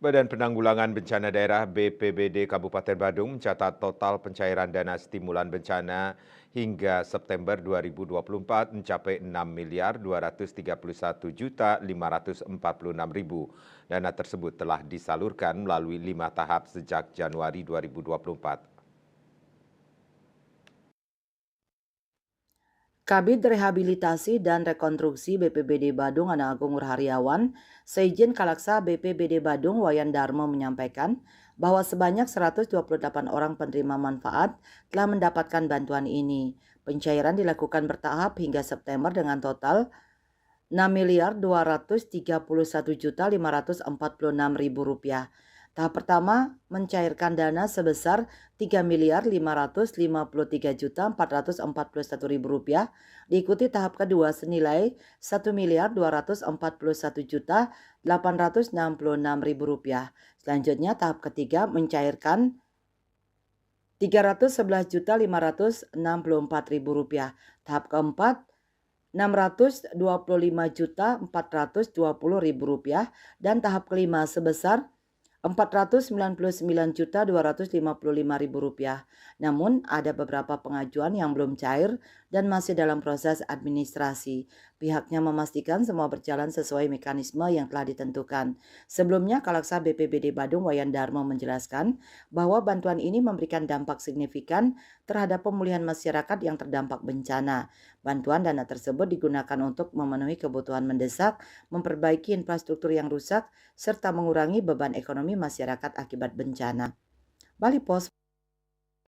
Badan Penanggulangan Bencana Daerah BPBD Kabupaten Badung mencatat total pencairan dana stimulan bencana hingga September 2024 mencapai 6.231.546.000. Dana tersebut telah disalurkan melalui 5 tahap sejak Januari 2024. Kabid Rehabilitasi dan Rekonstruksi BPBD Badung Ana Agung Nurharyawan, Sekjen Kalaksa BPBD Badung Wayan Darmo menyampaikan bahwa sebanyak 128 orang penerima manfaat telah mendapatkan bantuan ini. Pencairan dilakukan bertahap hingga September dengan total 6.231.546.000 rupiah. Tahap pertama mencairkan dana sebesar 3.553.441.000 rupiah, diikuti tahap kedua senilai 1.241.866.000 rupiah. Selanjutnya tahap ketiga mencairkan 311.564.000 rupiah. Tahap keempat Rp625.420.000 dan tahap kelima sebesar Rp499.255.000. Namun ada beberapa pengajuan yang belum cair dan masih dalam proses administrasi. Pihaknya memastikan semua berjalan sesuai mekanisme yang telah ditentukan. Sebelumnya Kalaksa BPBD Badung Wayan Darmo menjelaskan bahwa bantuan ini memberikan dampak signifikan terhadap pemulihan masyarakat yang terdampak bencana. Bantuan dana tersebut digunakan untuk memenuhi kebutuhan mendesak, memperbaiki infrastruktur yang rusak, serta mengurangi beban ekonomi masyarakat akibat bencana. Bali Pos